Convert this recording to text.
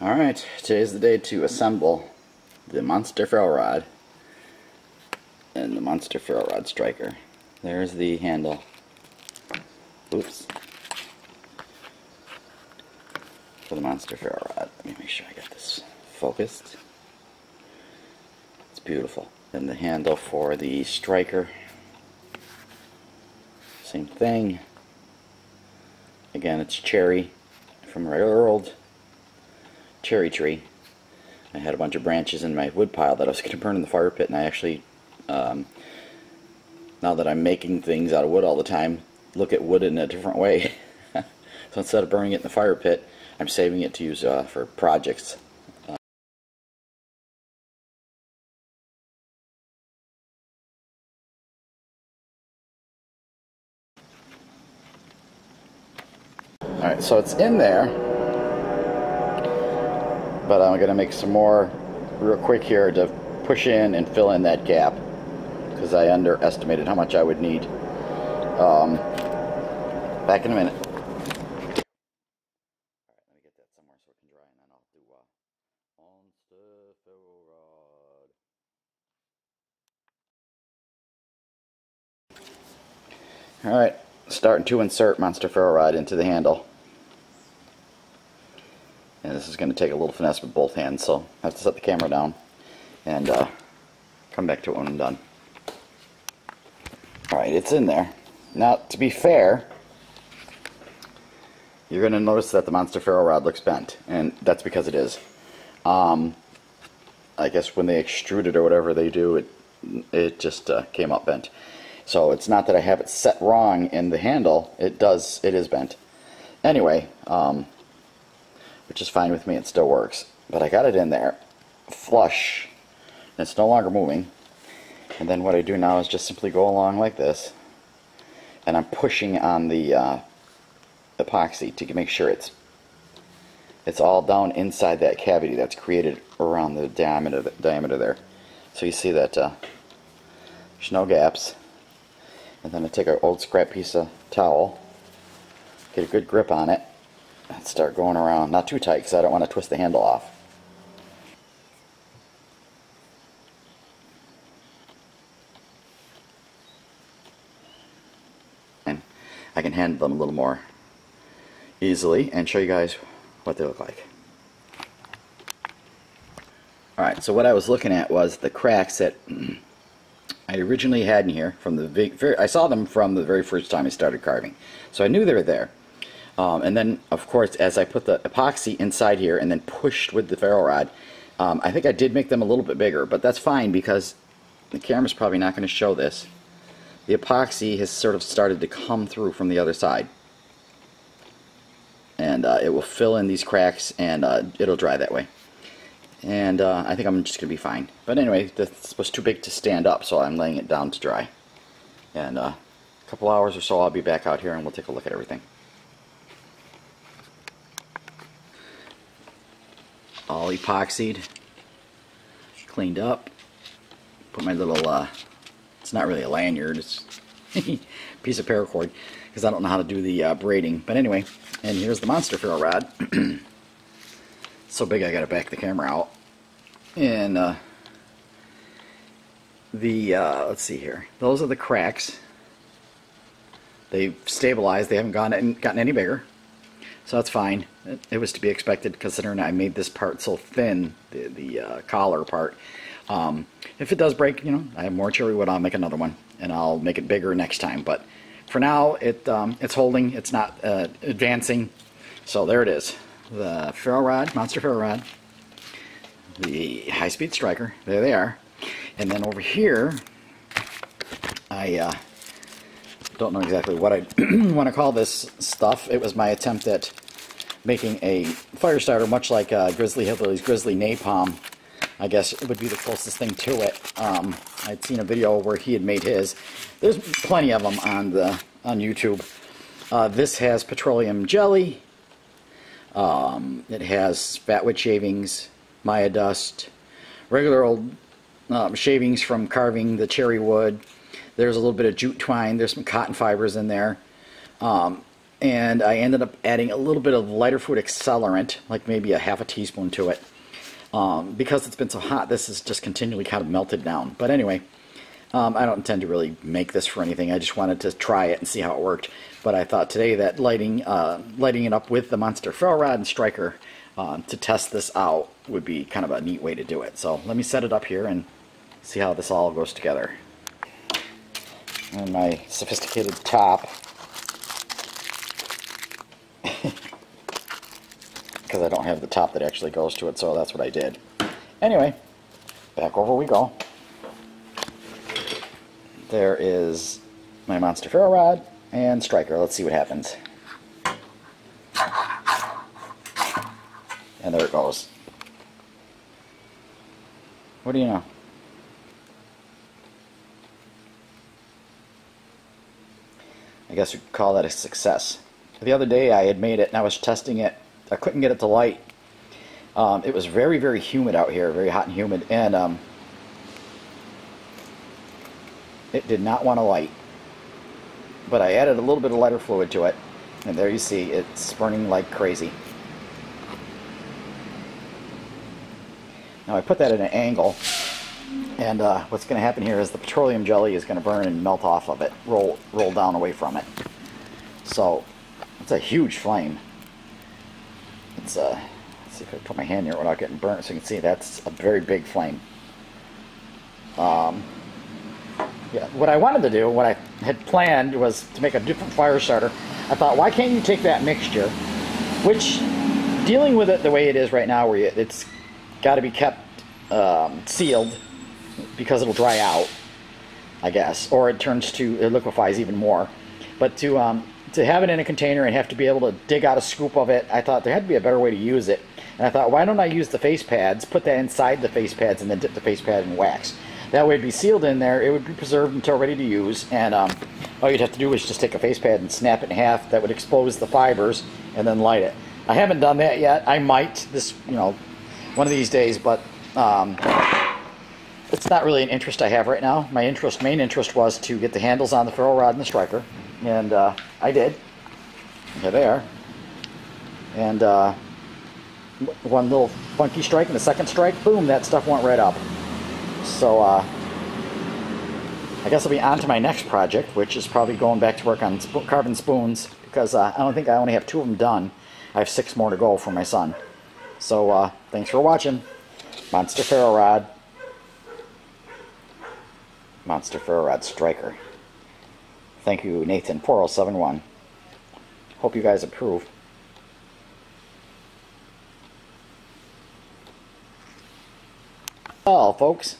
Alright, today's the day to assemble the Monster Ferro Rod and the Monster Ferro Rod Striker. There's the handle. Oops. For the Monster Ferro Rod. Let me make sure I get this focused. It's beautiful. And the handle for the Striker. Same thing. Again, it's cherry from a regular old cherry tree. I had a bunch of branches in my wood pile that I was going to burn in the fire pit, and I actually, now that I'm making things out of wood all the time, look at wood in a different way. So instead of burning it in the fire pit, I'm saving it to use for projects. Alright, so it's in there, but I'm going to make some more real quick here to push in and fill in that gap, because I underestimated how much I would need. Back in a minute. Alright, let me get that somewhere so it can dry, and then I'll do Monster Ferro Rod. Alright, starting to insert Monster Ferro Rod into the handle. And this is going to take a little finesse with both hands, so I have to set the camera down and come back to it when I'm done. Alright, it's in there. Now, to be fair, you're going to notice that the Monster Ferro Rod looks bent, and that's because it is. I guess when they extrude it or whatever they do, it just came up bent. So it's not that I have it set wrong in the handle, it is bent. Anyway, which is fine with me, it still works. But I got it in there, flush, and it's no longer moving. And then what I do now is just simply go along like this, and I'm pushing on the epoxy to make sure it's all down inside that cavity that's created around the diameter there. So you see that there's no gaps. And then I take an old scrap piece of towel, get a good grip on it, and start going around. Not too tight because I don't want to twist the handle off. And I can handle them a little more easily and show you guys what they look like. Alright, so what I was looking at was the cracks that I originally had in here from the I saw them from the very first time I started carving. So I knew they were there. And then, of course, as I put the epoxy inside here and then pushed with the ferro rod, I think I did make them a little bit bigger, but that's fine because the camera's probably not going to show this. The epoxy has sort of started to come through from the other side. And it will fill in these cracks, and it'll dry that way. And I think I'm just going to be fine. But anyway, this was too big to stand up, so I'm laying it down to dry. And a couple hours or so I'll be back out here and we'll take a look at everything. All epoxied, cleaned up, put my little, it's not really a lanyard, it's a piece of paracord, because I don't know how to do the braiding. But anyway, and here's the Monster Ferro Rod. So big I gotta back the camera out. And let's see here, those are the cracks. They've stabilized, they haven't gotten any bigger. So that's fine. It was to be expected considering I made this part so thin, the collar part. If it does break, you know, I have more cherry wood, I'll make another one. And I'll make it bigger next time. But for now, it's holding, it's not advancing. So there it is. The ferro rod, Monster Ferro Rod. The high-speed striker. There they are. And then over here, I don't know exactly what I want to call this stuff. It was my attempt at making a fire starter, much like Grizzley Hillbillys Grizzly Napalm. I guess it would be the closest thing to it. I'd seen a video where he had made his. There's plenty of them on YouTube. This has petroleum jelly. It has fatwood shavings, Maya dust, regular old shavings from carving the cherry wood. There's a little bit of jute twine. There's some cotton fibers in there. and I ended up adding a little bit of lighter fluid accelerant, like maybe a half a teaspoon to it. Because it's been so hot, this is just continually kind of melted down. But anyway, I don't intend to really make this for anything. I just wanted to try it and see how it worked. But I thought today that lighting it up with the Monster Ferro Rod and Striker to test this out would be kind of a neat way to do it. So let me set it up here and see how this all goes together. And my sophisticated top, because I don't have the top that actually goes to it, so that's what I did. Anyway, back over we go. There is my Monster Ferro Rod and Striker. Let's see what happens. And there it goes. What do you know? I guess we could call that a success. The other day I had made it and I was testing it. I couldn't get it to light. It was very, very humid out here, very hot and humid, and it did not want to light. But I added a little bit of lighter fluid to it, and there you see it's burning like crazy. Now I put that at an angle, and what's going to happen here is the petroleum jelly is going to burn and melt off of it, roll down away from it. So it's a huge flame. It's let's see if I put my hand here without getting burnt, so you can see that's a very big flame. Yeah, what I wanted to do, what I had planned, was to make a different fire starter. I thought, why can't you take that mixture, which, dealing with it the way it is right now, where it's got to be kept sealed because it'll dry out, I guess, or it liquefies even more. But to have it in a container and have to be able to dig out a scoop of it, I thought there had to be a better way to use it. And I thought, why don't I use the face pads, put that inside the face pads, and then dip the face pad in wax. That way it'd be sealed in there, it would be preserved until ready to use, and all you'd have to do is just take a face pad and snap it in half. That would expose the fibers and then light it. I haven't done that yet. I might one of these days, but it's not really an interest I have right now. My main interest was to get the handles on the ferro rod and the striker, and I did. Here they are. And one little funky strike and the second strike, boom, that stuff went right up. So I guess I'll be on to my next project, which is probably going back to work on carving spoons, because I don't think I only have 2 of them done. I have 6 more to go for my son. So thanks for watching. Monster Ferro Rod. Monster Ferro Rod Striker. Thank you, Nathan 4071. Hope you guys approve. Well, folks,